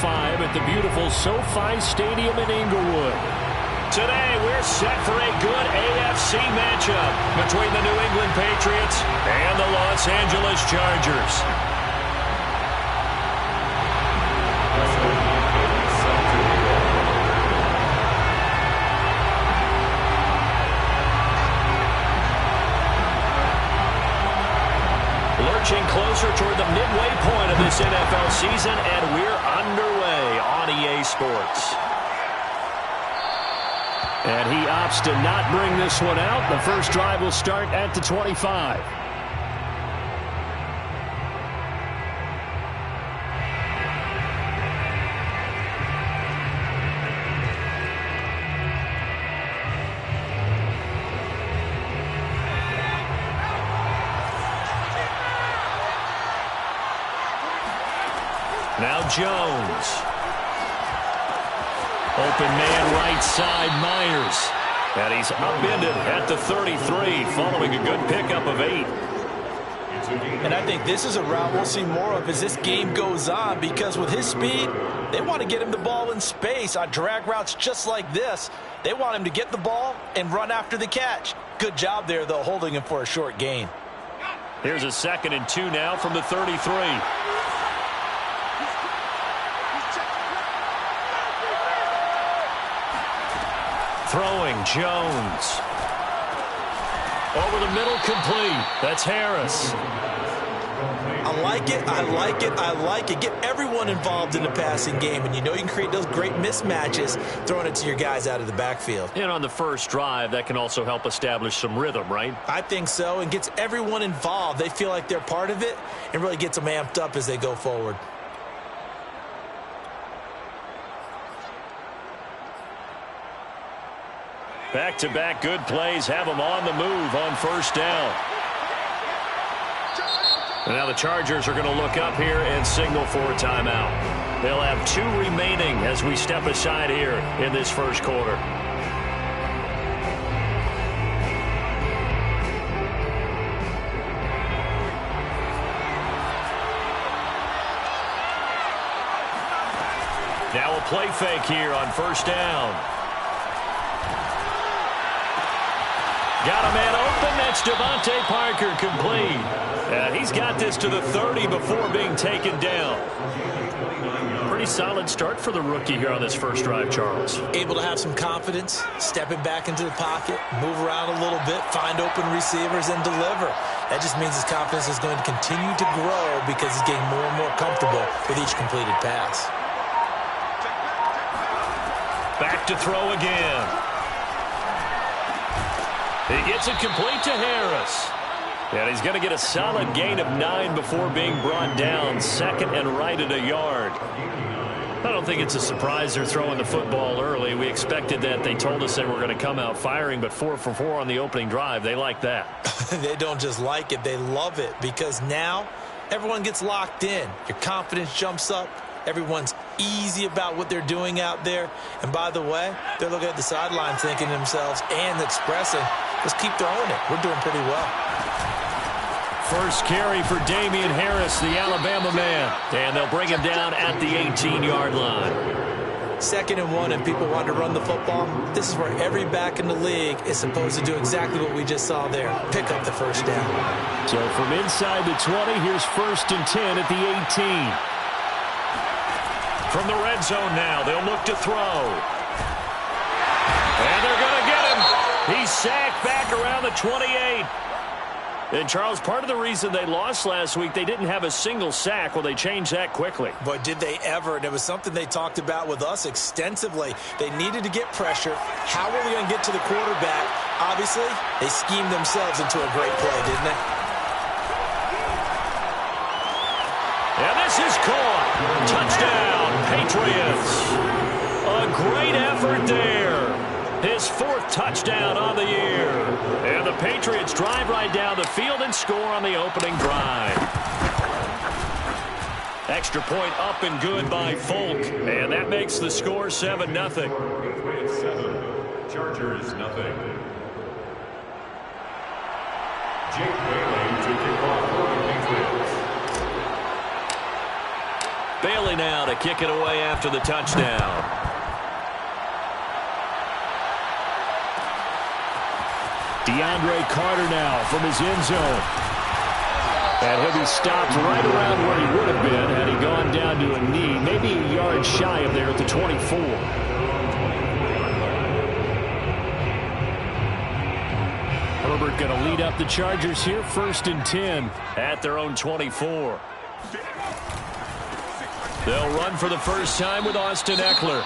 at the beautiful SoFi Stadium in Inglewood. Today, we're set for a good AFC matchup between the New England Patriots and the Los Angeles Chargers. Lurching closer toward the midway point of this NFL season, and we're underway on EA Sports. And he opts to not bring this one out. The first drive will start at the 25. Now Jones. Open man right side, Myers. And he's upended at the 33 following a good pickup of 8. And I think this is a route we'll see more of as this game goes on, because with his speed, they want to get him the ball in space on drag routes just like this. They want him to get the ball and run after the catch. Good job there, though, holding him for a short gain. Here's a 2nd and 2 now from the 33. Throwing, Jones. Over the middle, complete. That's Harris. I like it, I like it, I like it. Get everyone involved in the passing game, and you know you can create those great mismatches throwing it to your guys out of the backfield. And on the first drive, that can also help establish some rhythm, right? I think so, and gets everyone involved. They feel like they're part of it, and really gets them amped up as they go forward. Back-to-back good plays have them on the move on first down. And now the Chargers are going to look up here and signal for a timeout. They'll have 2 remaining as we step aside here in this first quarter. Now a play fake here on first down. Got a man open. That's Devontae Parker, complete. And he's got this to the 30 before being taken down. Pretty solid start for the rookie here on this first drive, Charles. Able to have some confidence, stepping back into the pocket, move around a little bit, find open receivers, and deliver. That just means his confidence is going to continue to grow because he's getting more and more comfortable with each completed pass. Back to throw again. He gets it complete to Harris. And he's going to get a solid gain of 9 before being brought down. 2nd and right at a yard. I don't think it's a surprise they're throwing the football early. We expected that. They told us they were going to come out firing, but 4 for 4 on the opening drive. They like that. They don't just like it. They love it, because now everyone gets locked in. Your confidence jumps up. Everyone's easy about what they're doing out there. And by the way, they're looking at the sideline thinking to themselves and expressing, let's keep throwing it. We're doing pretty well. First carry for Damian Harris, the Alabama man. And they'll bring him down at the 18-yard line. 2nd and 1, and people want to run the football. This is where every back in the league is supposed to do exactly what we just saw there. Pick up the first down. So from inside the 20, here's 1st and 10 at the 18. From the red zone now, they'll look to throw. And they're going to get him. He's sacked back around the 28. And, Charles, part of the reason they lost last week, they didn't have a single sack. Well, they changed that quickly. But did they ever? And it was something they talked about with us extensively. They needed to get pressure. How were they going to get to the quarterback? Obviously, they schemed themselves into a great play, didn't they? And this is caught. Touchdown, Patriots. A great effort there. His 4th touchdown on the year. And the Patriots drive right down the field and score on the opening drive. Extra point up and good by Folk. And that makes the score 7-0. Patriots 7, Chargers 0. Jake Bailey to kick off for the Patriots. Bailey now to kick it away after the touchdown. DeAndre Carter now from his end zone. And he'll be stopped right around where he would have been had he gone down to a knee, maybe a yard shy of there at the 24. Herbert going to lead up the Chargers here, 1st and 10. At their own 24. They'll run for the first time with Austin Eckler.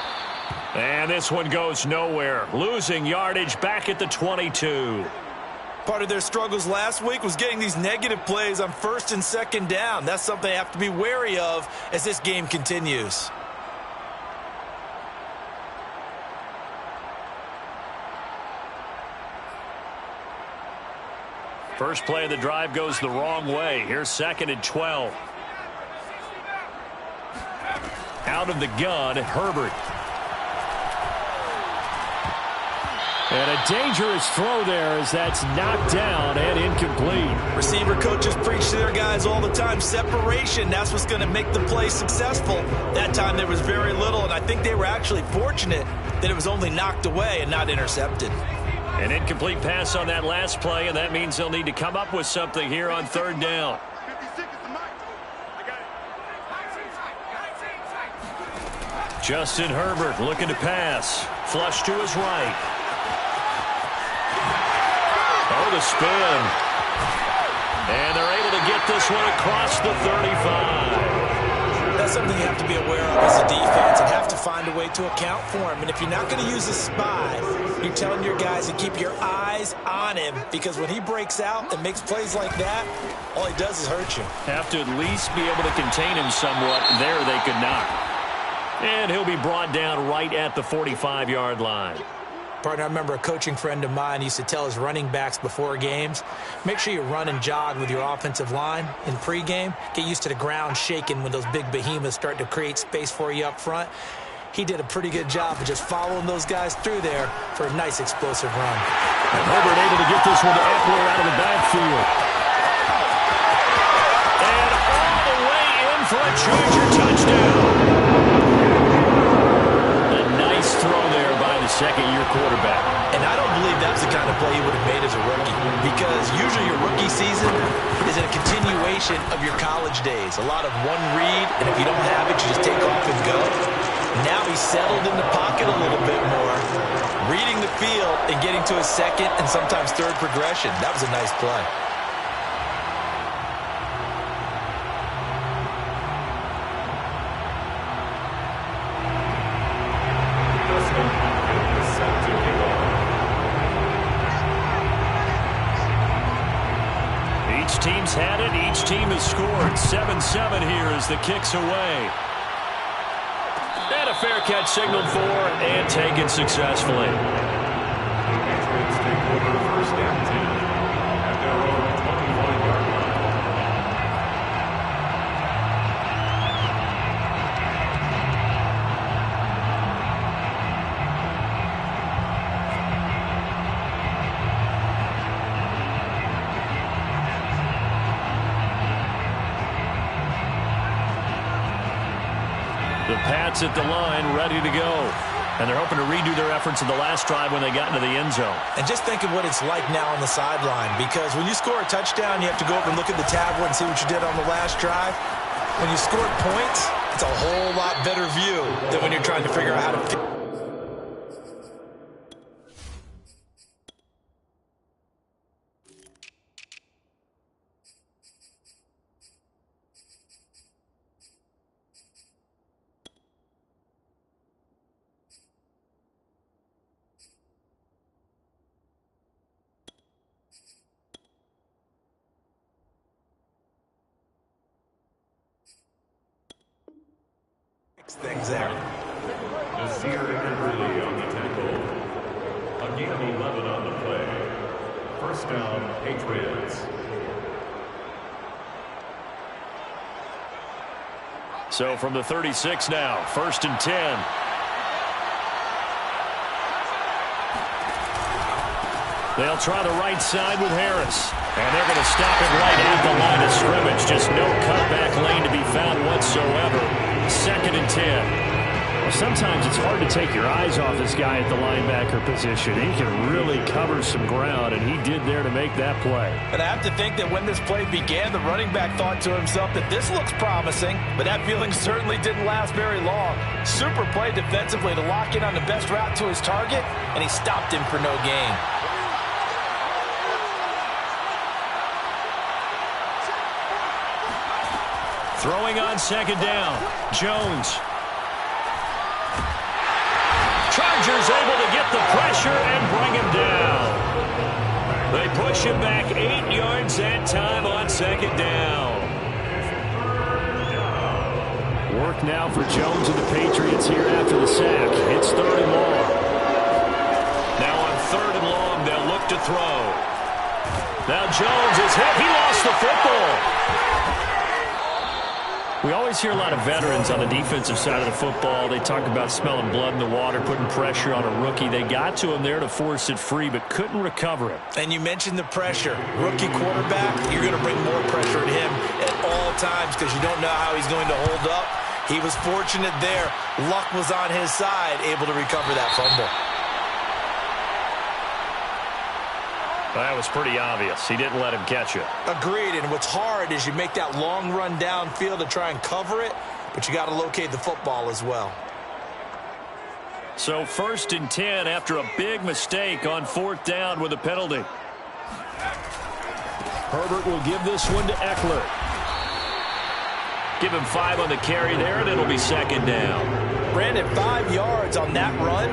And this one goes nowhere. Losing yardage back at the 22. Part of their struggles last week was getting these negative plays on 1st and 2nd down. That's something they have to be wary of as this game continues. First play of the drive goes the wrong way. Here's 2nd and 12. Out of the gun, Herbert. And a dangerous throw there as that's knocked down and incomplete. Receiver coaches preach to their guys all the time. Separation, that's what's going to make the play successful. That time there was very little, and I think they were actually fortunate that it was only knocked away and not intercepted. An incomplete pass on that last play, and that means they'll need to come up with something here on 3rd down. Justin Herbert looking to pass. Flush to his right. Oh, the spin. And they're able to get this one across the 35. That's something you have to be aware of as a defense and have to find a way to account for him. And if you're not going to use a spy, you're telling your guys to keep your eyes on him, because when he breaks out and makes plays like that, all he does is hurt you. Have to at least be able to contain him somewhat. There they could not. And he'll be brought down right at the 45-yard line. Partner, I remember a coaching friend of mine used to tell his running backs before games, make sure you run and jog with your offensive line in pregame. Get used to the ground shaking when those big behemoths start to create space for you up front. He did a pretty good job of just following those guys through there for a nice explosive run. And Herbert able to get this one to Eckler out of the backfield. And all the way in for a Charger touchdown. Throw there by the second-year quarterback. And I don't believe that's the kind of play he would have made as a rookie, because usually your rookie season is a continuation of your college days. A lot of one read, and if you don't have it, you just take off and go. Now he's settled in the pocket a little bit more, reading the field and getting to his second and sometimes third progression. That was a nice play. Team's had it. Each team has scored. 7-7 here as the kick's away. And a fair catch signaled for and taken successfully. Patriots take over 1st and 10 at their own 21-yard line. The Pats at the line, ready to go. And they're hoping to redo their efforts in the last drive when they got into the end zone. And just think of what it's like now on the sideline, because when you score a touchdown, you have to go up and look at the tablet and see what you did on the last drive. When you scored points, it's a whole lot better view than when you're trying to figure out how to... things there. Nasir Early on the tackle. Again, 11 on the play. 1st down, Patriots. So from the 36 now, 1st and 10. They'll try the right side with Harris. And they're going to stop it right at the line of scrimmage. Just no cutback lane to be found whatsoever. 2nd and 10. Well, sometimes it's hard to take your eyes off this guy at the linebacker position. He can really cover some ground, and he did there to make that play. And I have to think that when this play began, the running back thought to himself that this looks promising, but that feeling certainly didn't last very long. Super play defensively to lock in on the best route to his target, and he stopped him for no gain. Throwing on 2nd down. Jones. Chargers able to get the pressure and bring him down. They push him back 8 yards that time on 2nd down. Work now for Jones and the Patriots here after the sack. It's 3rd and long. Now on 3rd and long, they'll look to throw. Now Jones is hit. He lost the football. We always hear a lot of veterans on the defensive side of the football. They talk about smelling blood in the water, putting pressure on a rookie. They got to him there to force it free, but couldn't recover it. And you mentioned the pressure. Rookie quarterback, you're going to bring more pressure at him at all times because you don't know how he's going to hold up. He was fortunate there. Luck was on his side, able to recover that fumble. That was pretty obvious. He didn't let him catch it. Agreed, and what's hard is you make that long run downfield to try and cover it, but you got to locate the football as well. So 1st and 10 after a big mistake on 4th down with a penalty. Herbert will give this one to Eckler. Give him 5 on the carry there, and it'll be 2nd down. Brandon, 5 yards on that run.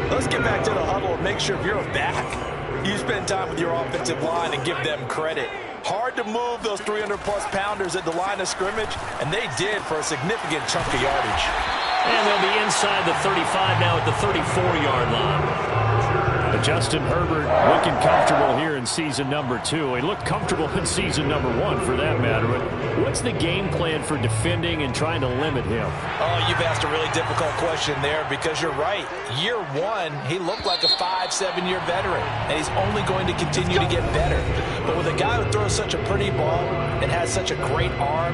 Let's get back to the huddle and make sure if you're a back, you spend time with your offensive line and give them credit. Hard to move those 300-plus pounders at the line of scrimmage, and they did for a significant chunk of yardage. And they'll be inside the 35 now at the 34-yard line. But Justin Herbert looking comfortable here in season number 2. He looked comfortable in season number 1 for that matter. But what's the game plan for defending and trying to limit him? Oh, you've asked a really difficult question there because you're right. Year 1, he looked like a 5-7-year veteran, and he's only going to continue to get better. But with a guy who throws such a pretty ball and has such a great arm,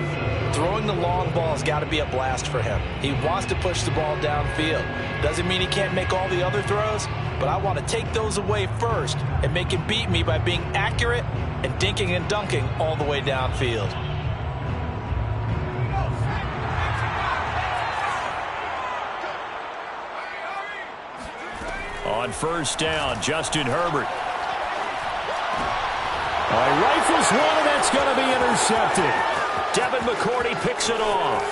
throwing the long ball has got to be a blast for him. He wants to push the ball downfield. Doesn't mean he can't make all the other throws, but I want to take those away first and make him beat me by being accurate and dinking and dunking all the way downfield. On 1st down, Justin Herbert. He rifles one, and that's going to be intercepted. Devin McCourty picks it off.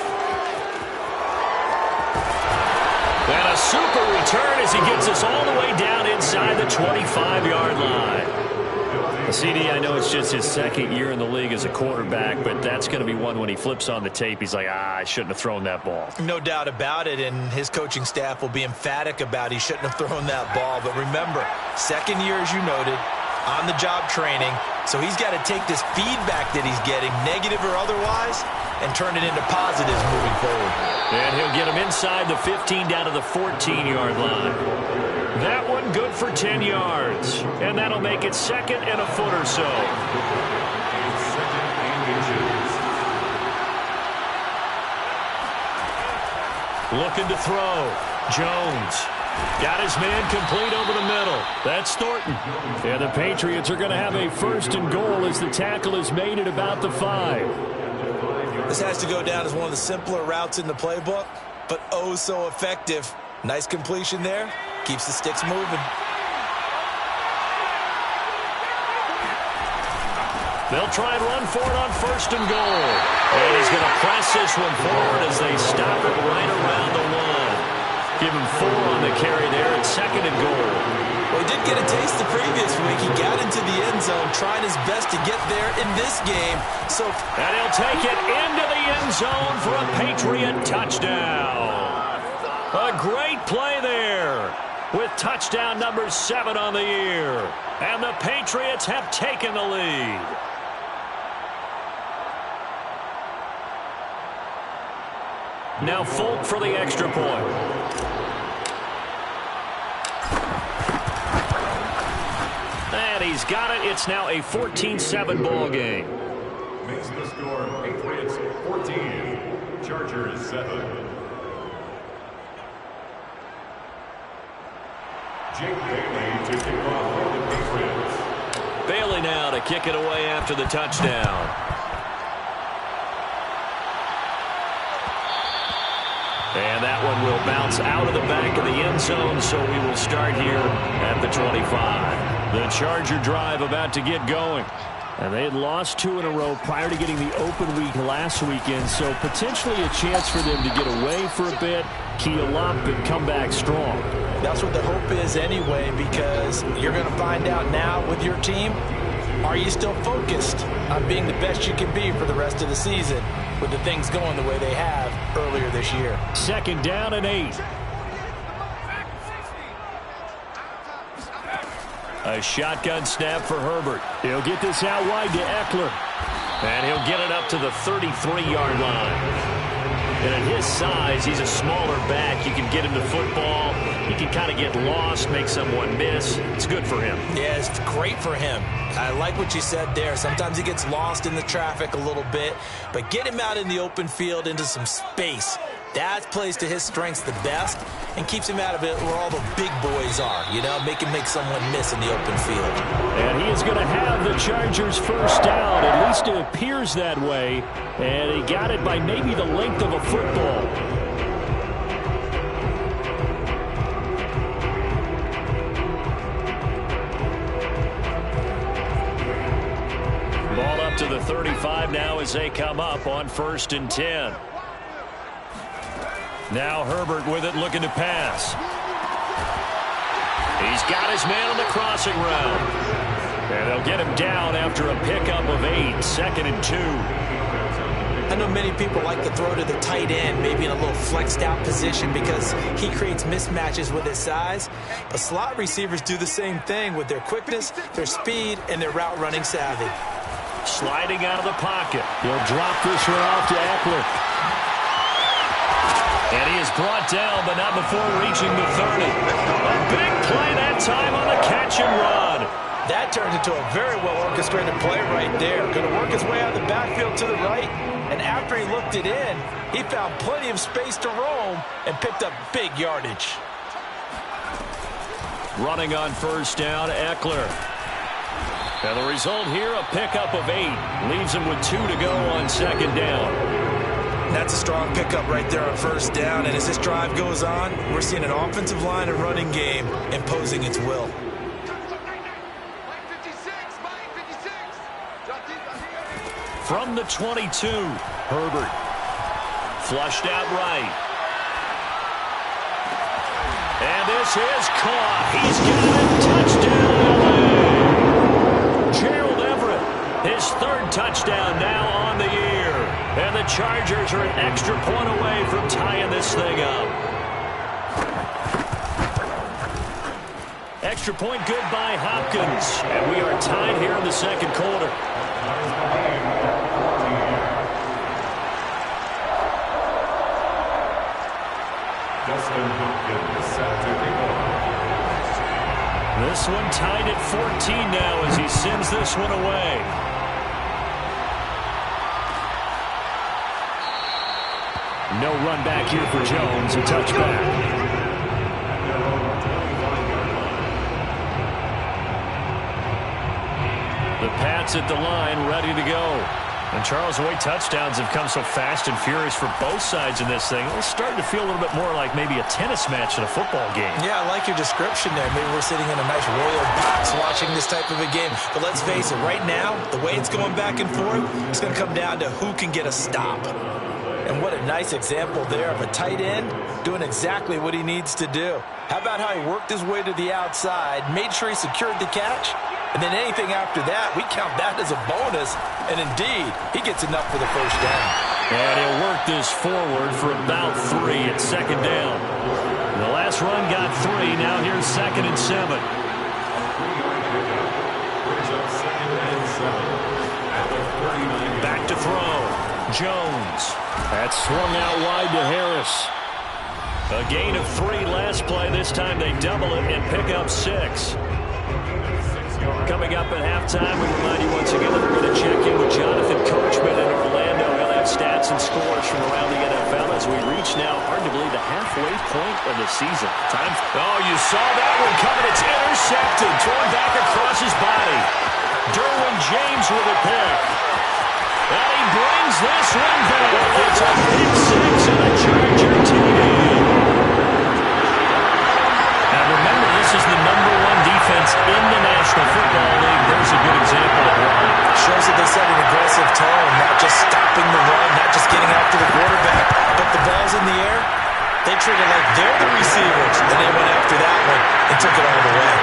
And a super return as he gets us all the way down inside the 25-yard line. CD, I know it's just his 2nd year in the league as a quarterback, but that's going to be one when he flips on the tape. He's like, I shouldn't have thrown that ball. No doubt about it, and his coaching staff will be emphatic about he shouldn't have thrown that ball. But remember, 2nd year, as you noted, on-the-job training, so he's got to take this feedback that he's getting, negative or otherwise, and turn it into positives moving forward. And he'll get him inside the 15 down to the 14-yard line. That one good for 10 yards. And that'll make it 2nd and a foot or so. Looking to throw. Jones. Got his man complete over the middle. That's Thornton. And the Patriots are going to have a 1st and goal as the tackle is made at about the 5. This has to go down as one of the simpler routes in the playbook, but oh so effective. Nice completion there. Keeps the sticks moving. They'll try and run for it on 1st and goal. And he's going to press this one forward as they stop it right around the 1. Give him 4 on the carry there at 2nd and goal. Well, he did get a taste the previous week. He got into the end zone, trying his best to get there in this game. And he'll take it into the end zone for a Patriot touchdown. A great play there with touchdown number 7 on the year. And the Patriots have taken the lead. Now Folk for the extra point. And he's got it. It's now a 14-7 ball game. Makes the score Patriots 14, Chargers 7. Jake Bailey to kick off for the Patriots. Bailey now to kick it away after the touchdown. And that one will bounce out of the back of the end zone, so we will start here at the 25. The Charger drive about to get going. And they had lost 2 in a row prior to getting the open week last weekend, so potentially a chance for them to get away for a bit, keel up, and come back strong. That's what the hope is anyway, because you're going to find out now with your team, are you still focused on being the best you can be for the rest of the season with the things going the way they have earlier this year? 2nd down and 8. A shotgun snap for Herbert. He'll get this out wide to Eckler. And he'll get it up to the 33-yard line. And at his size, he's a smaller back. You can get him to football. He can kind of get lost, make someone miss. It's good for him. Yeah, it's great for him. I like what you said there. Sometimes he gets lost in the traffic a little bit, but get him out in the open field into some space. That plays to his strengths the best and keeps him out of it where all the big boys are, you know, make him make someone miss in the open field. And he is going to have the Chargers first down. At least it appears that way. And he got it by maybe the length of a football. Ball up to the 35 now as they come up on 1st and 10. Now Herbert with it, looking to pass. He's got his man on the crossing route. And they'll get him down after a pickup of 8, 2nd and 2. I know many people like to throw to the tight end, maybe in a little flexed out position because he creates mismatches with his size. But slot receivers do the same thing with their quickness, their speed, and their route running savvy. Sliding out of the pocket. He'll drop this one off to Eckler. And he is brought down, but not before reaching the 30. A big play that time on the catch and run. That turned into a very well-orchestrated play right there. Going to work his way out of the backfield to the right. And after he looked it in, he found plenty of space to roam and picked up big yardage. Running on 1st down, Eckler. And the result here, a pickup of 8. Leaves him with 2 to go on 2nd down. That's a strong pickup right there on 1st down. And as this drive goes on, we're seeing an offensive line and running game imposing its will. From the 22, Herbert. Flushed out right. And this is caught. He's got it. Touchdown, LA. Gerald Everett, his 3rd touchdown now on the year. And the Chargers are an extra point away from tying this thing up. Extra point good by Hopkins. And we are tied here in the 2nd quarter. This one tied at 14 now as he sends this one away. No run back here for Jones. A touchback. The Pats at the line, ready to go. And Charles, the way touchdowns have come so fast and furious for both sides in this thing, it's starting to feel a little bit more like maybe a tennis match in a football game. Yeah, I like your description there. Maybe we're sitting in a nice royal box watching this type of a game. But let's face it, right now, the way it's going back and forth, it's going to come down to who can get a stop. And what a nice example there of a tight end doing exactly what he needs to do. How about how he worked his way to the outside, made sure he secured the catch, and then anything after that, we count that as a bonus. And indeed, he gets enough for the 1st down. And he'll work this forward for about 3 at 2nd down. The last run got 3. Now here's 2nd and 7. Back to throw. Jones. That's swung out wide to Harris. A gain of 3 last play. This time they double it and pick up 6. Coming up at halftime, we remind you once again that we're going to check in with Jonathan Coachman in Orlando. He'll have stats and scores from around the NFL as we reach now arguably the halfway point of the season. Oh, you saw that one coming. It's intercepted. Torn back across his body. Derwin James with a pick. And he brings this one back. It's a big six and a Charger TD. Now remember, this is the #1 defense in the National Football League. There's a good example of why. Shows that they set an aggressive tone, not just stopping the run, not just getting after the quarterback, but the ball's in the air. They treat it like they're the receivers, and they went after that one and took it all the way.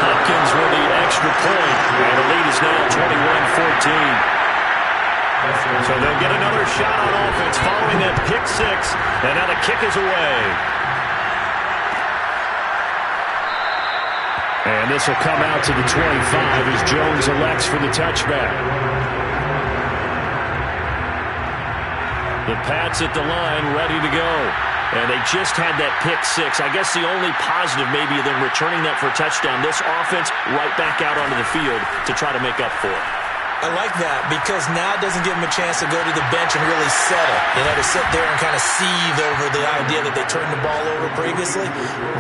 Hopkins with the extra point, and the lead is now 21-14. So they'll get another shot on offense following that pick six, and now the kick is away. And this will come out to the 25 as Jones elects for the touchback. The Pats at the line, ready to go. And they just had that pick six. I guess the only positive maybe than returning that for a touchdown. This offense right back out onto the field to try to make up for it. I like that because now it doesn't give them a chance to go to the bench and really settle. To sit there and kind of seethe over the idea that they turned the ball over previously.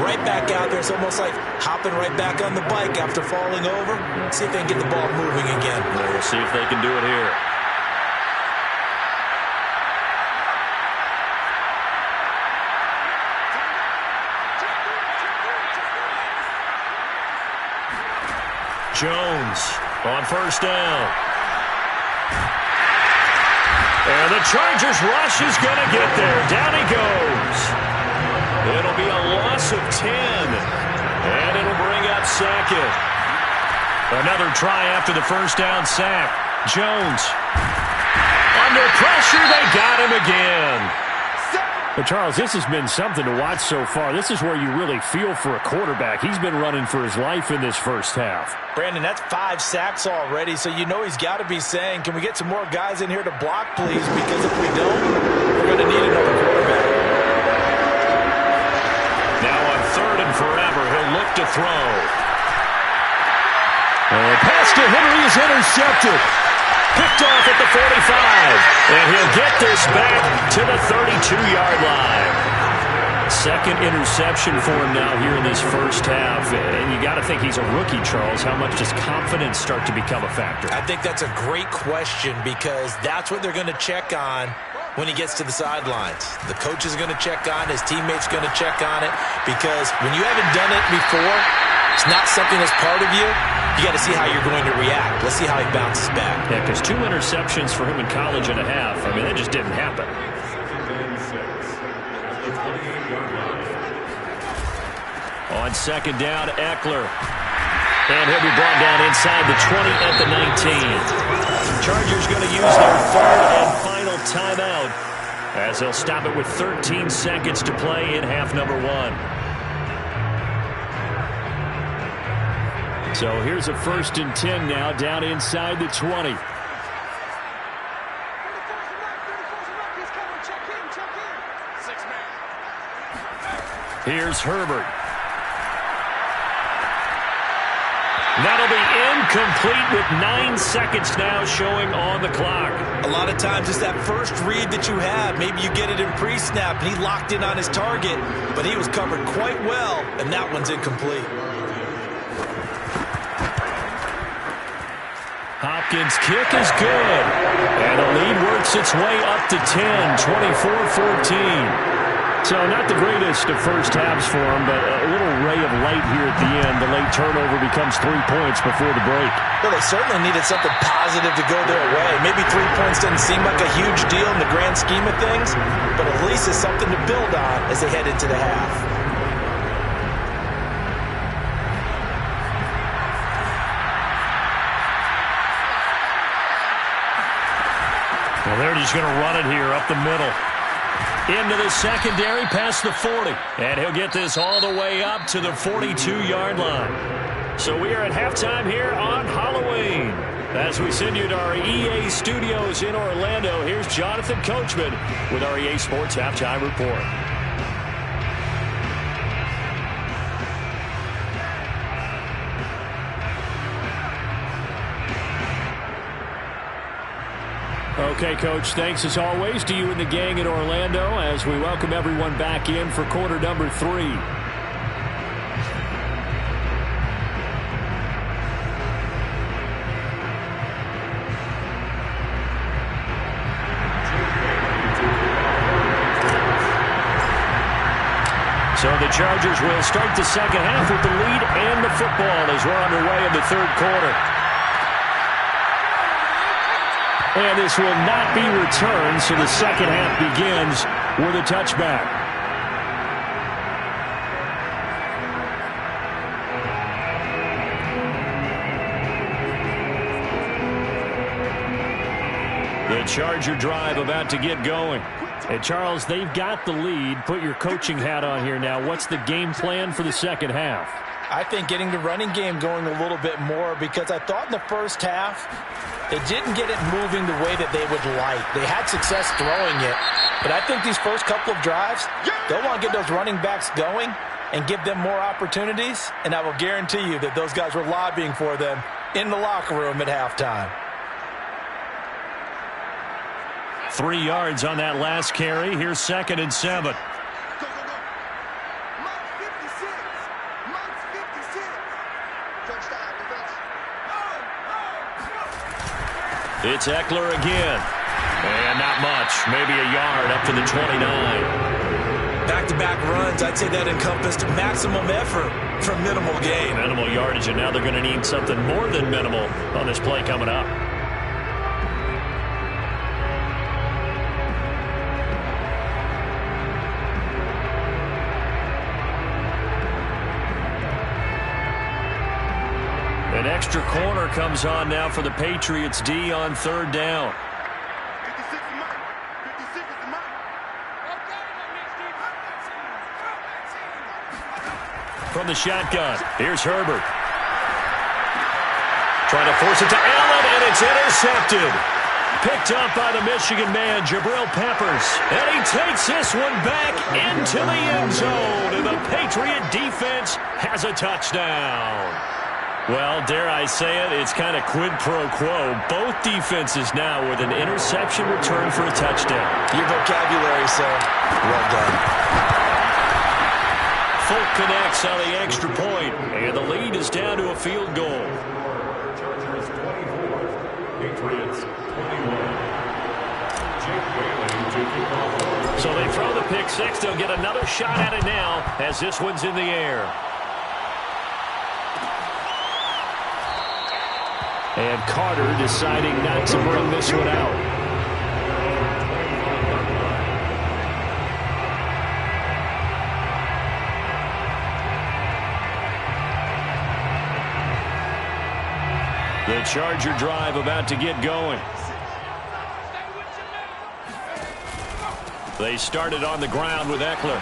Right back out there, it's almost like hopping right back on the bike after falling over. See if they can get the ball moving again. We'll see if they can do it here. Jones on first down. And the Chargers rush is going to get there. Down he goes. It'll be a loss of 10. And it'll bring up second. Another try after the first down sack. Jones. Under pressure, they got him again. But, Charles, this has been something to watch so far. This is where you really feel for a quarterback. He's been running for his life in this first half. Brandon, that's 5 sacks already, so you know he's got to be saying, can we get some more guys in here to block, please? Because if we don't, we're going to need another quarterback. Now on 3rd and forever, he'll look to throw. And pass to Henry is intercepted. Picked off at the 45. And he'll get this back to the 32-yard line. Second interception for him now here in this first half. And you got to think he's a rookie, Charles. How much does confidence start to become a factor? I think that's a great question because that's what they're going to check on when he gets to the sidelines. The coach is going to check on, his teammates going to check on it because when you haven't done it before, it's not something that's part of you. You got to see how you're going to react. Let's see how he bounces back. Yeah, because 2 interceptions for him in college and a half. I mean, that just didn't happen. On second down, Eckler. And he'll be brought down inside the 20 at the 19. Chargers going to use their 3rd and final timeout as they'll stop it with 13 seconds to play in half number 1. So here's a 1st and 10 now down inside the 20. Here's Herbert. That'll be incomplete with 9 seconds now showing on the clock. A lot of times it's that first read that you have. Maybe you get it in pre-snap and he locked in on his target, but he was covered quite well, and that one's incomplete. Hopkins' kick is good. And the lead works its way up to 10, 24-14. So not the greatest of first halves for him, but a little ray of light here at the end. The late turnover becomes 3 points before the break. Well, they certainly needed something positive to go their way. Maybe 3 points doesn't seem like a huge deal in the grand scheme of things, but at least it's something to build on as they head into the half. Well, they're just going to run it here up the middle. Into the secondary, past the 40. And he'll get this all the way up to the 42-yard line. So we are at halftime here on Halloween. As we send you to our EA studios in Orlando, here's Jonathan Coachman with our EA Sports Halftime Report. Okay, Coach, thanks as always to you and the gang in Orlando as we welcome everyone back in for quarter number 3. So the Chargers will start the second half with the lead and the football as we're underway in the third quarter. And this will not be returned, so the second half begins with a touchback. The Charger drive about to get going. And, Charles, they've got the lead. Put your coaching hat on here now. What's the game plan for the second half? I think getting the running game going a little bit more, because I thought in the first half they didn't get it moving the way that they would like. They had success throwing it, but I think these first couple of drives, they'll want to get those running backs going and give them more opportunities, and I will guarantee you that those guys were lobbying for them in the locker room at halftime. 3 yards on that last carry. Here's 2nd and 7. It's Eckler again. And not much. Maybe a yard up to the 29. Back-to-back runs, I'd say that encompassed maximum effort for minimal gain. Minimal yardage, and now they're going to need something more than minimal on this play coming up. An extra corner comes on now for the Patriots D on 3rd down. From the shotgun, here's Herbert. Trying to force it to Allen, and it's intercepted. Picked up by the Michigan man, Jabril Peppers. And he takes this one back into the end zone, and the Patriot defense has a touchdown. Well, dare I say it, it's kind of quid pro quo. Both defenses now with an interception return for a touchdown. Your vocabulary, sir. Well done. Folk connects on the extra point, and the lead is down to a field goal. Chargers 24, Patriots 21. So they throw the pick six. They'll get another shot at it now as this one's in the air. And Carter deciding not to bring this one out. The Charger drive about to get going. They started on the ground with Eckler.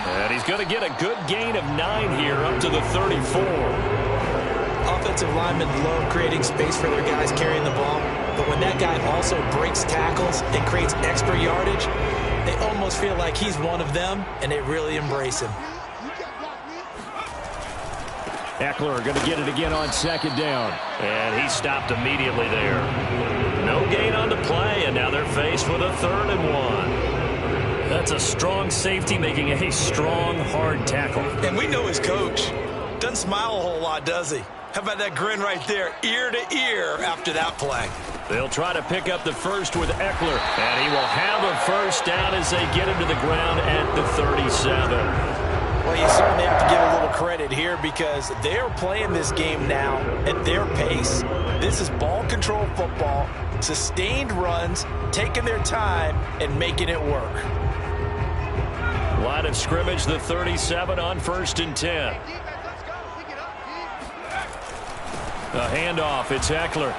And he's going to get a good gain of 9 here up to the 34. Offensive linemen love creating space for their guys carrying the ball, but when that guy also breaks tackles and creates extra yardage, they almost feel like he's one of them, and they really embrace him. Eckler going to get it again on 2nd down. And he stopped immediately there. No gain on the play, and now they're faced with a 3rd and 1. That's a strong safety making a strong, hard tackle. And we know his coach. Doesn't smile a whole lot, does he? How about that grin right there, ear to ear after that play? They'll try to pick up the first with Eckler, and he will have a first down as they get him to the ground at the 37. Well, you certainly have to give a little credit here because they're playing this game now at their pace. This is ball control football, sustained runs, taking their time and making it work. Line of scrimmage, the 37 on 1st and 10. A handoff, it's Eckler.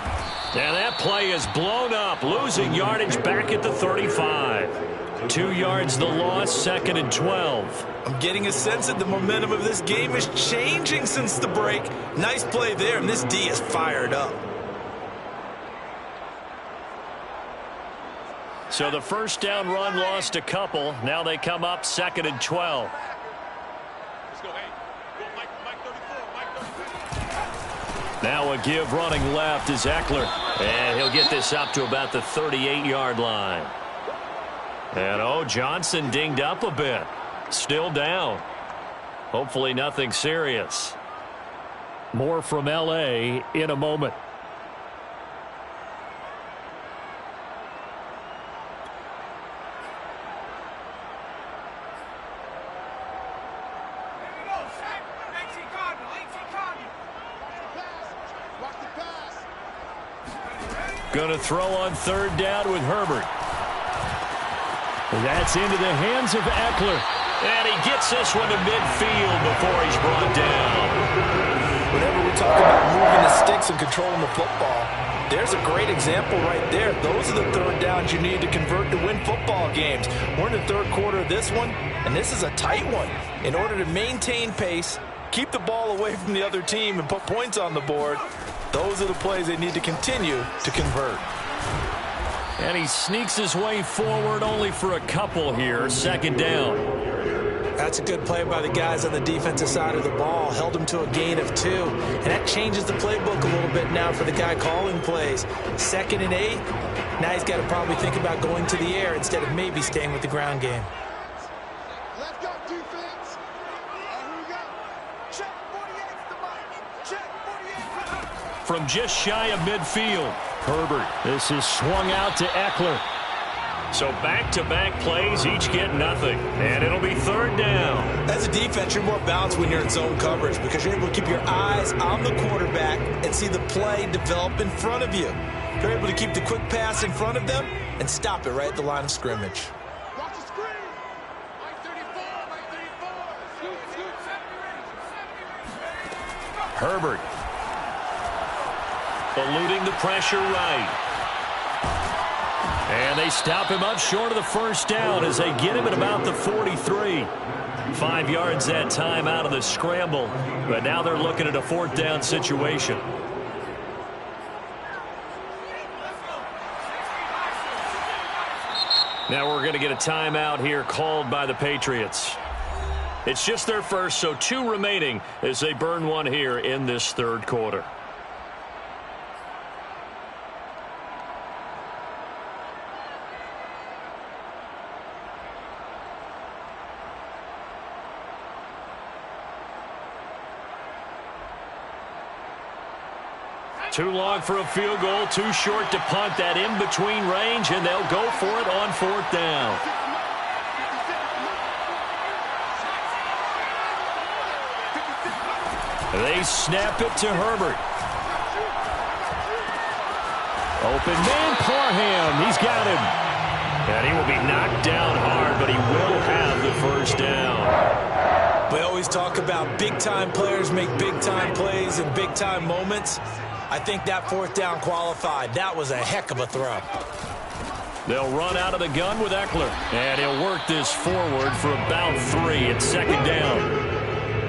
And that play is blown up, losing yardage back at the 35. 2 yards the loss, 2nd and 12. I'm getting a sense that the momentum of this game is changing since the break. Nice play there, and this D is fired up. So the first down run lost a couple. Now they come up 2nd and 12. Now a give running left is Eckler. And he'll get this up to about the 38-yard line. And, Johnson dinged up a bit. Still down. Hopefully nothing serious. More from L.A. in a moment. Going to throw on third down with Herbert. That's into the hands of Eckler. And he gets this one to midfield before he's brought down. Whenever we talk about moving the sticks and controlling the football, there's a great example right there. Those are the third downs you need to convert to win football games. We're in the third quarter of this one, and this is a tight one. In order to maintain pace, keep the ball away from the other team, and put points on the board, those are the plays they need to continue to convert. And he sneaks his way forward only for a couple here. Second down. That's a good play by the guys on the defensive side of the ball. Held him to a gain of 2. And that changes the playbook a little bit now for the guy calling plays. 2nd and 8. Now he's got to probably think about going to the air instead of maybe staying with the ground game. Let's go, defense. Here we go. Check 48 the mic. Check 48. From just shy of midfield. Herbert. This is swung out to Eckler. So back-to-back plays, each get nothing. And it'll be third down. As a defense, you're more balanced when you're in zone coverage because you're able to keep your eyes on the quarterback and see the play develop in front of you. You're able to keep the quick pass in front of them and stop it right at the line of scrimmage. Watch the screen. Mike 34, Mike 34. Scoot. Herbert. Eluding the pressure right. And they stop him up short of the first down as they get him at about the 43. 5 yards that time out of the scramble. But now they're looking at a fourth down situation. Now we're going to get a timeout here called by the Patriots. It's just their first, so 2 remaining as they burn one here in this third quarter. Too long for a field goal, too short to punt. That in-between range, and they'll go for it on fourth down. They snap it to Herbert. Open man, Parham. He's got him. And he will be knocked down hard, but he will have the first down. We always talk about big-time players make big-time plays in big-time moments. I think that fourth down qualified. That was a heck of a throw. They'll run out of the gun with Eckler. And he'll work this forward for about 3 at second down.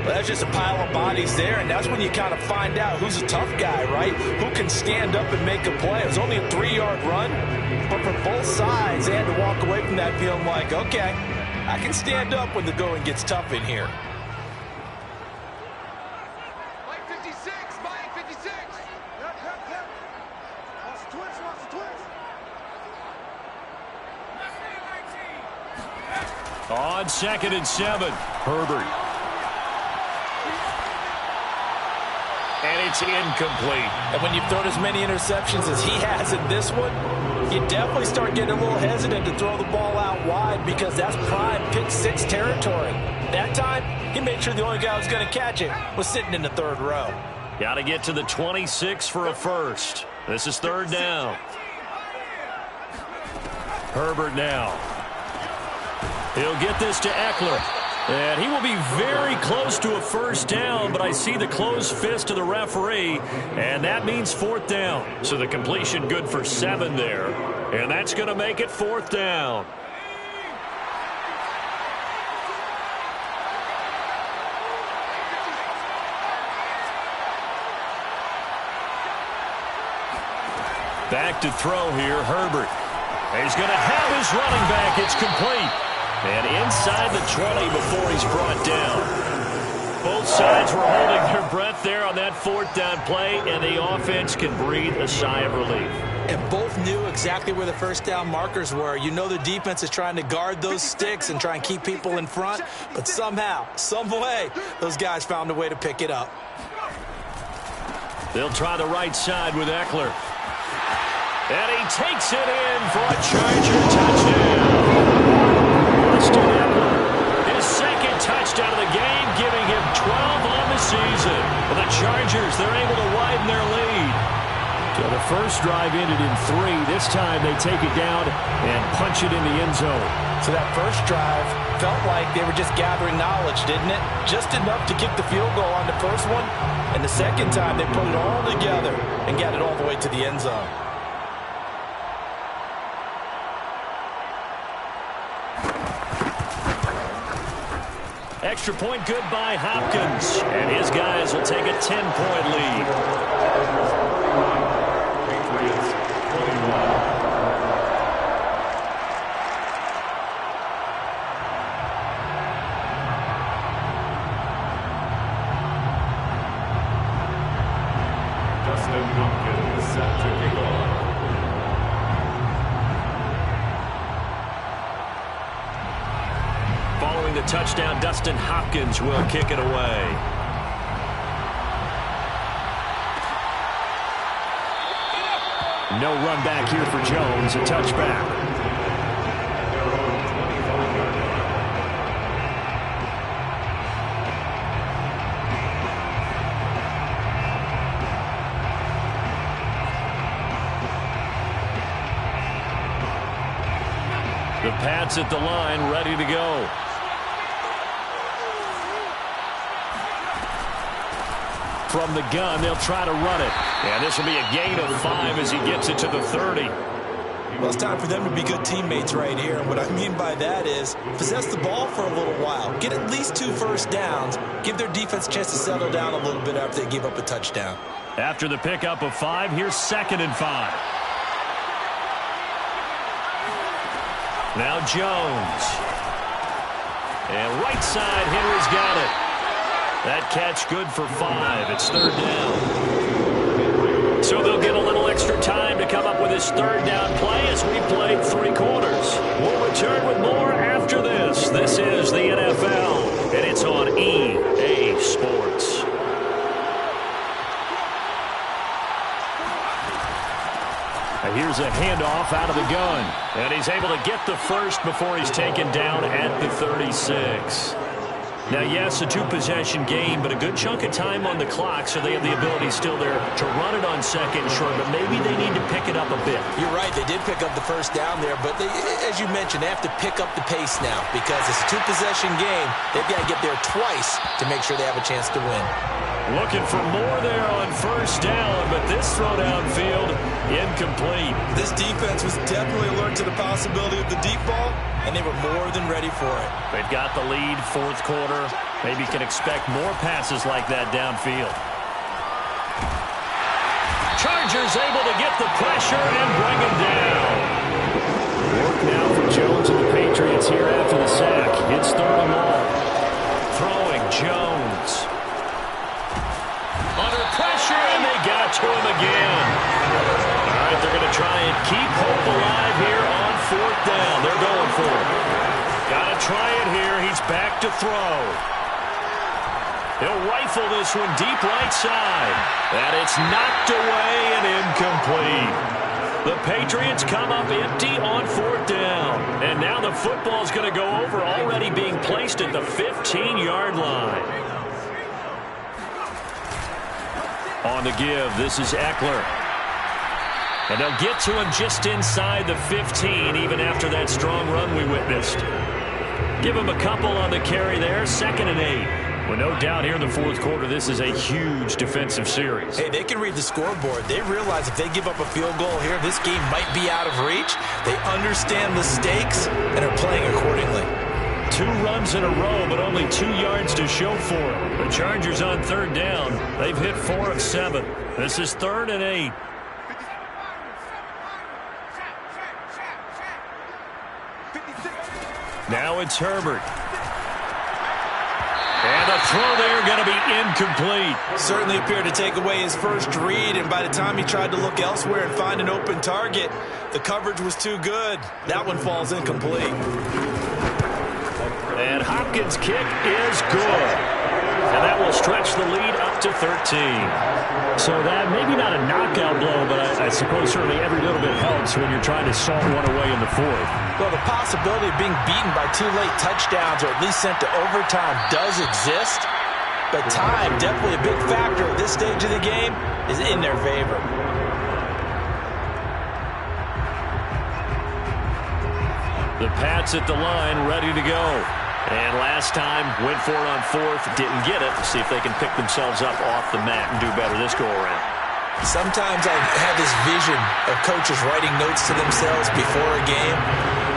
Well, that's just a pile of bodies there, and that's when you kind of find out who's a tough guy, right? Who can stand up and make a play. It was only a 3-yard run, but for both sides, they had to walk away from that feeling like, okay, I can stand up when the going gets tough in here. On 2nd and 7, Herbert. And it's incomplete. And when you've thrown as many interceptions as he has in this one, you definitely start getting a little hesitant to throw the ball out wide because that's prime pick 6 territory. That time, he made sure the only guy who was going to catch it was sitting in the third row. Got to get to the 26 for a first. This is third down. Herbert now. He'll get this to Eckler. And he will be very close to a first down, but I see the closed fist of the referee, and that means fourth down. So the completion good for 7 there, and that's going to make it fourth down. Back to throw here, Herbert. He's going to have his running back. It's complete. And inside the 20 before he's brought down. Both sides were holding their breath there on that fourth down play, and the offense can breathe a sigh of relief. And both knew exactly where the first down markers were. You know the defense is trying to guard those sticks and try and keep people in front, but somehow, some way, those guys found a way to pick it up. They'll try the right side with Eckler. And he takes it in for a Charger touchdown. Austin Eckler, his second touchdown of the game, giving him 12 on the season. For the Chargers, they're able to widen their lead. So the first drive ended in 3. This time they take it down and punch it in the end zone. So that first drive felt like they were just gathering knowledge, didn't it? Just enough to kick the field goal on the first one. And the second time they put it all together and got it all the way to the end zone. Extra point good by Hopkins. And his guys will take a 10-point lead. Patriots 21. Dustin Hopkins set to kick off. Following the touchdown, Dustin Hopkins will kick it away. No run back here for Jones, a touchback. The Pats at the line, ready to go. From the gun, they'll try to run it. And this will be a gain of 5 as he gets it to the 30. Well, it's time for them to be good teammates right here. And what I mean by that is possess the ball for a little while. Get at least 2 first downs. Give their defense a chance to settle down a little bit after they give up a touchdown. After the pickup of 5, here's 2nd and 5. Now Jones. And right side, Henry's got it. That catch good for 5. It's 3rd down. So they'll get a little extra time to come up with his 3rd down play as we played 3 quarters. We'll return with more after this. This is the NFL, and it's on EA Sports. And here's a handoff out of the gun. And he's able to get the first before he's taken down at the 36. Now, yes, a 2-possession game, but a good chunk of time on the clock, so they have the ability still there to run it on 2nd and short, but maybe they need to pick it up a bit. You're right. They did pick up the first down there, but they, as you mentioned, they have to pick up the pace now because it's a 2-possession game. They've got to get there twice to make sure they have a chance to win. Looking for more there on 1st down, but this throw downfield, incomplete. This defense was definitely alert to the possibility of the deep ball, and they were more than ready for it. They've got the lead, 4th quarter. Maybe can expect more passes like that downfield. Chargers able to get the pressure and bring him down. Work now for Jones and the Patriots here after the sack. It's 3rd and long. Throwing Jones. Under pressure, and they got to him again. All right, they're going to try and keep hope alive here on 4th down. They're going for it. Got to try it here. He's back to throw. He'll rifle this one deep right side. And it's knocked away and incomplete. The Patriots come up empty on 4th down. And now the football's going to go over, already being placed at the 15-yard line. On the give, this is Eckler. And they'll get to him just inside the 15, even after that strong run we witnessed. Give him a couple on the carry there, 2nd and 8. Well, no doubt here in the 4th quarter, this is a huge defensive series. Hey, they can read the scoreboard. They realize if they give up a field goal here, this game might be out of reach. They understand the stakes and are playing accordingly. 2 runs in a row, but only 2 yards to show for it. The Chargers on 3rd down. They've hit 4 of 7. This is 3rd and 8. Now it's Herbert. And the throw there going to be incomplete. Certainly appeared to take away his first read, and by the time he tried to look elsewhere and find an open target, the coverage was too good. That one falls incomplete. And Hopkins' kick is good. And that will stretch the lead up to 13. So that maybe not a knockout blow, but I suppose certainly every little bit helps when you're trying to salt one away in the fourth. Well, the possibility of being beaten by 2 late touchdowns or at least sent to overtime does exist, but time, definitely a big factor at this stage of the game, is in their favor. The Pats at the line, ready to go. And last time, went for it on fourth, didn't get it. See if they can pick themselves up off the mat and do better this go-around. Sometimes I have this vision of coaches writing notes to themselves before a game,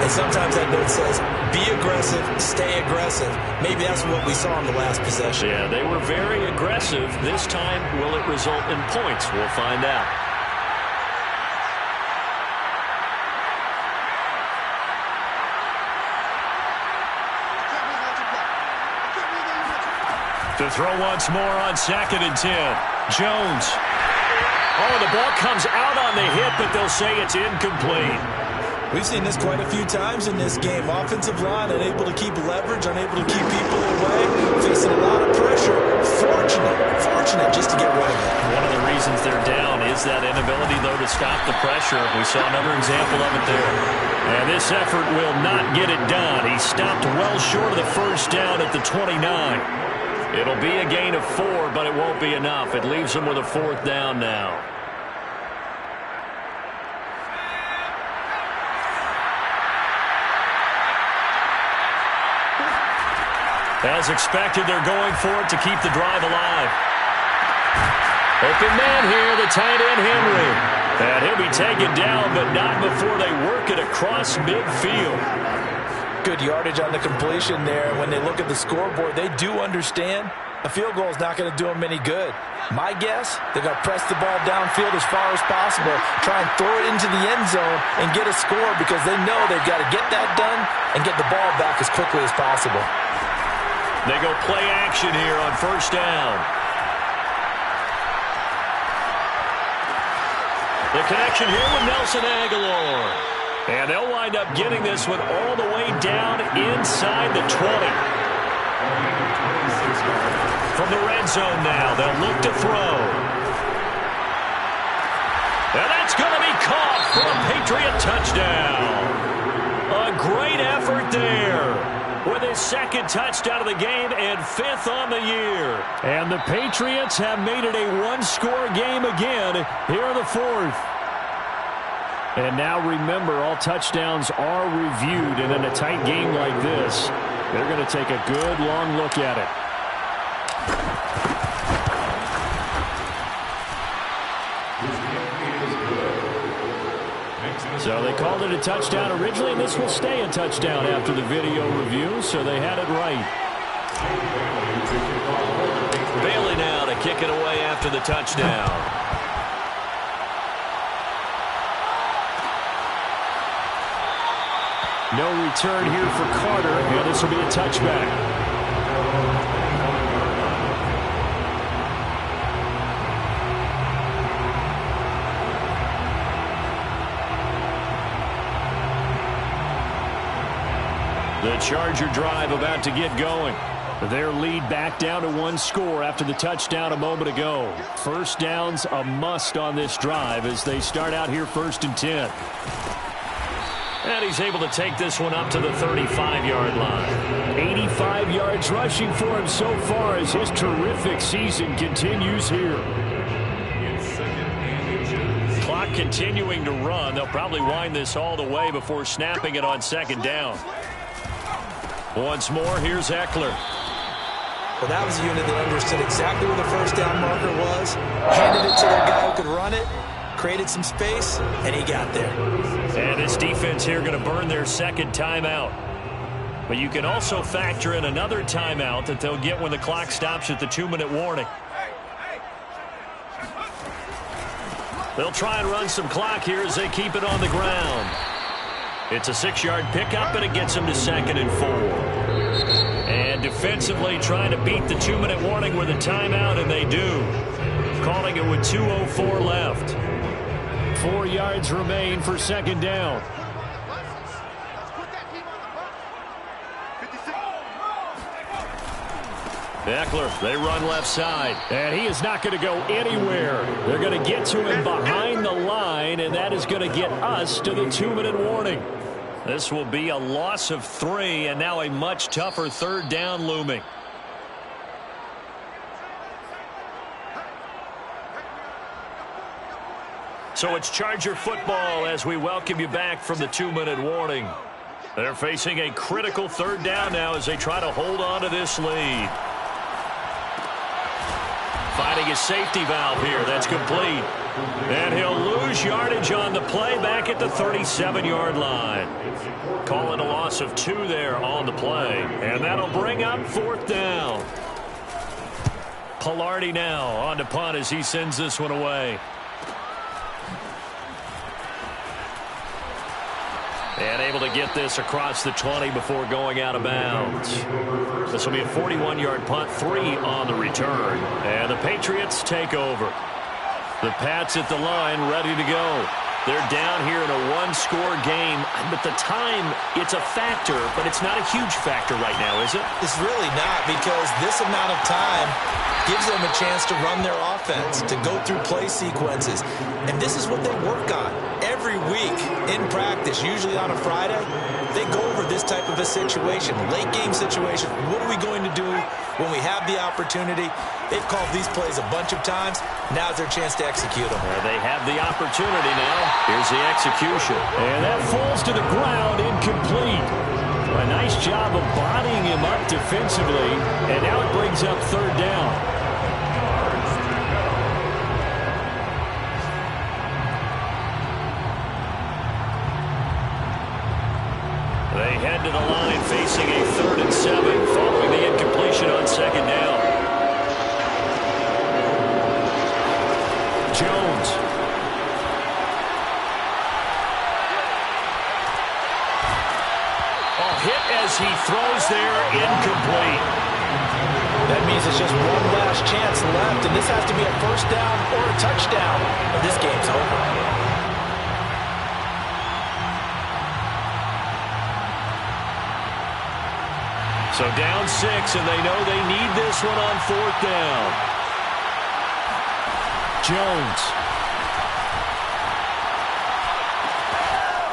and sometimes that note says, be aggressive, stay aggressive. Maybe that's what we saw in the last possession. Yeah, they were very aggressive. This time, will it result in points? We'll find out. To throw once more on 2nd and 10. Jones. Oh, the ball comes out on the hit, but they'll say it's incomplete. We've seen this quite a few times in this game. Offensive line unable to keep leverage, unable to keep people away, facing a lot of pressure. Fortunate just to get rid of it. One of the reasons they're down is that inability, though, to stop the pressure. We saw another example of it there. And this effort will not get it done. He stopped well short of the first down at the 29. It'll be a gain of 4, but it won't be enough. It leaves them with a 4th down now. As expected, they're going for it to keep the drive alive. Open man here, the tight end Henry. And he'll be taken down, but not before they work it across midfield. Good yardage on the completion there. When they look at the scoreboard, they do understand a field goal is not going to do them any good. My guess, they're going to press the ball downfield as far as possible, try and throw it into the end zone and get a score because they know they've got to get that done and get the ball back as quickly as possible. They go play action here on 1st down. The connection here with Nelson Aguilar. And they'll wind up getting this one all the way down inside the 20. From the red zone now, they'll look to throw. And that's going to be caught for a Patriot touchdown. A great effort there with his 2nd touchdown of the game and 5th on the year. And the Patriots have made it a one-score game again here in the 4th. And now remember, all touchdowns are reviewed, and in a tight game like this, they're going to take a good long look at it. So they called it a touchdown originally, and this will stay a touchdown after the video review, so they had it right. Bailey now to kick it away after the touchdown. No return here for Carter, and this will be a touchback. The Charger drive about to get going. Their lead back down to 1 score after the touchdown a moment ago. 1st down's a must on this drive as they start out here 1st and 10. And he's able to take this one up to the 35-yard line. 85 yards rushing for him so far as his terrific season continues here. Clock continuing to run. They'll probably wind this all the way before snapping it on 2nd down. Once more, here's Eckler. Well, that was a unit that understood exactly where the 1st down marker was, handed it to their guy who could run it, created some space, and he got there. And this defense here going to burn their 2nd timeout. But you can also factor in another timeout that they'll get when the clock stops at the 2-minute warning. They'll try and run some clock here as they keep it on the ground. It's a 6-yard pickup, and it gets them to 2nd and 4. And defensively, trying to beat the 2-minute warning with a timeout, and they do. Calling it with 2:04 left. 4 yards remain for second down. Eckler, they run left side. And he is not going to go anywhere. They're going to get to him behind the line, and that is going to get us to the 2-minute warning. This will be a loss of 3, and now a much tougher third down looming. So it's Charger football as we welcome you back from the 2-minute warning. They're facing a critical third down now as they try to hold on to this lead. Finding his safety valve here. That's complete. And he'll lose yardage on the play back at the 37-yard line. Calling a loss of 2 there on the play. And that'll bring up 4th down. Pilardi now on to punt as he sends this one away. And able to get this across the 20 before going out of bounds. This will be a 41-yard punt, 3 on the return. And the Patriots take over. The Pats at the line, ready to go. They're down here in a 1-score game. But the time, it's a factor, but it's not a huge factor right now, is it? It's really not, because this amount of time gives them a chance to run their offense, to go through play sequences. And this is what they work on every week in practice, usually on a Friday. They go over this type of a situation, late game situation. What are we going to do when we have the opportunity? They've called these plays a bunch of times. Now's their chance to execute them. They have the opportunity now. Here's the execution. And that falls to the ground, incomplete. A nice job of bodying him up defensively, and now it brings up 3rd down. They head to the line facing a 3rd and 7 following the incompletion on 2nd down. Jones. Hit as he throws there, incomplete. That means it's just one last chance left, and this has to be a 1st down or a touchdown, or this game's over. So down 6, and they know they need this one on 4th down. Jones.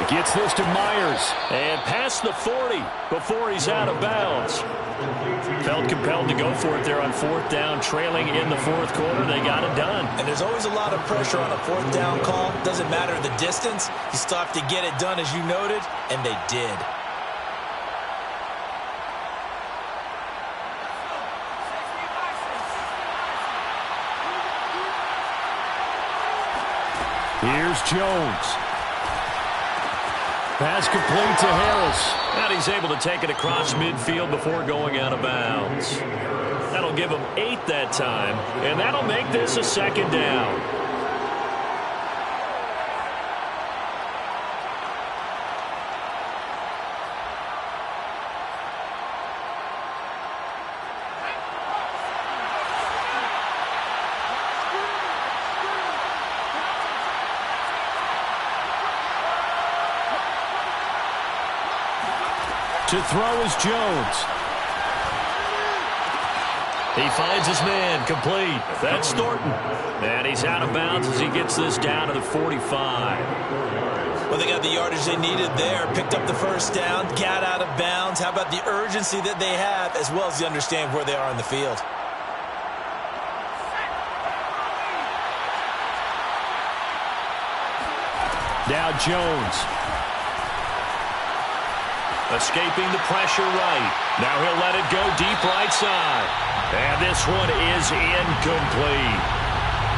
Gets this to Myers. And past the 40 before he's out of bounds. Felt compelled to go for it there on 4th down, trailing in the 4th quarter. They got it done. And there's always a lot of pressure on a 4th down call. Doesn't matter the distance. You still have to get it done, as you noted, and they did. Here's Jones. Pass complete to Harris. And he's able to take it across midfield before going out of bounds. That'll give him 8 that time, and that'll make this a 2nd down. To throw is Jones. He finds his man, complete. That's Thornton. And he's out of bounds as he gets this down to the 45. Well, they got the yardage they needed there. Picked up the 1st down, got out of bounds. How about the urgency that they have, as well as they understand where they are in the field? Now Jones. Escaping the pressure right. Now he'll let it go deep right side. And this one is incomplete.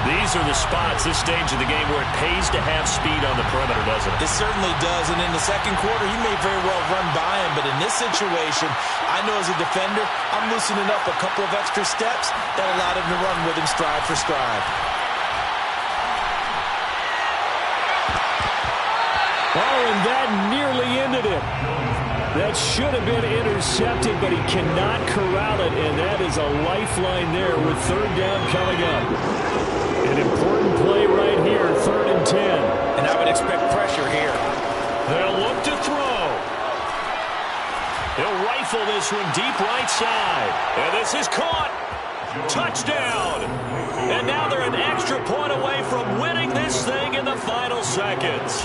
These are the spots, this stage of the game, where it pays to have speed on the perimeter, doesn't it? It certainly does. And in the 2nd quarter, he may very well run by him. But in this situation, I know as a defender, I'm loosening up a couple of extra steps that allowed him to run with him stride for stride. Oh, and that nearly ended it. That should have been intercepted, but he cannot corral it, and that is a lifeline there with third down coming up. An important play right here, 3rd and 10. And I would expect pressure here. They'll look to throw. He'll rifle this one deep right side. And this is caught. Touchdown. And now they're an extra point away from winning this thing in the final seconds.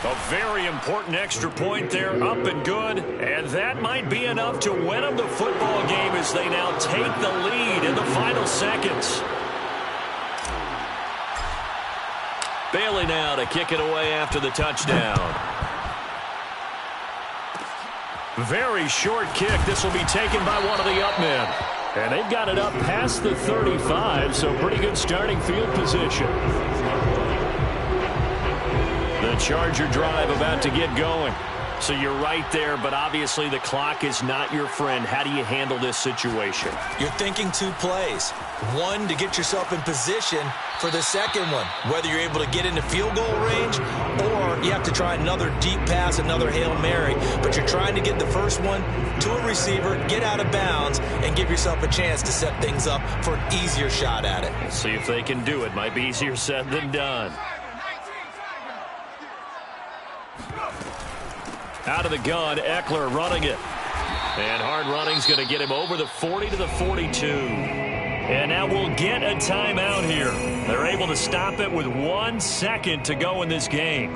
A very important extra point there, up and good. And that might be enough to win them the football game as they now take the lead in the final seconds. Bailey now to kick it away after the touchdown. Very short kick. This will be taken by one of the up men. And they've got it up past the 35, so pretty good starting field position. The Charger drive about to get going. So you're right there, but obviously the clock is not your friend. How do you handle this situation? You're thinking 2 plays. One, to get yourself in position for the second one, whether you're able to get into field goal range or you have to try another deep pass, another Hail Mary. But you're trying to get the first one to a receiver, get out of bounds, and give yourself a chance to set things up for an easier shot at it. We'll see if they can do it. Might be easier said than done. Out of the gun, Eckler running it. And hard running's going to get him over the 40 to the 42. And now we'll get a timeout here. They're able to stop it with 1 second to go in this game.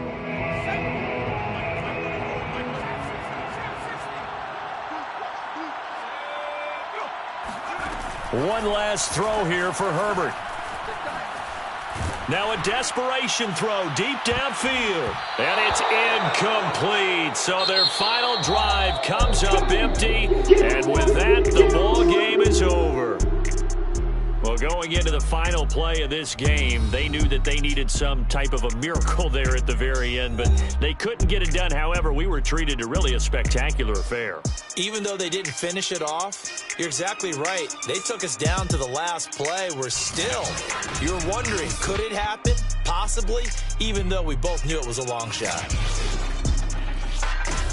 One last throw here for Herbert. Now a desperation throw deep downfield. And it's incomplete. So their final drive comes up empty. And with that, the ball game is over. Well, going into the final play of this game, they knew that they needed some type of a miracle there at the very end, but they couldn't get it done. However, we were treated to really a spectacular affair. Even though they didn't finish it off, you're exactly right. They took us down to the last play. We're still, you're wondering, could it happen? Possibly, even though we both knew it was a long shot.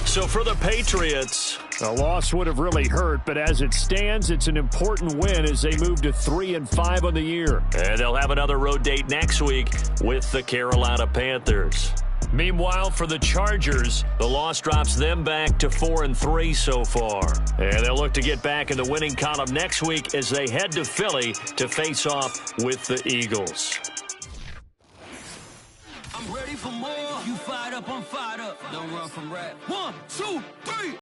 So for the Patriots, a loss would have really hurt, but as it stands, it's an important win as they move to 3-5 on the year. And they'll have another road date next week with the Carolina Panthers. Meanwhile, for the Chargers, the loss drops them back to 4-3 so far. And they'll look to get back in the winning column next week as they head to Philly to face off with the Eagles. I'm ready for more. You fired up, I'm fired up. Don't run from rap. 1, 2, 3.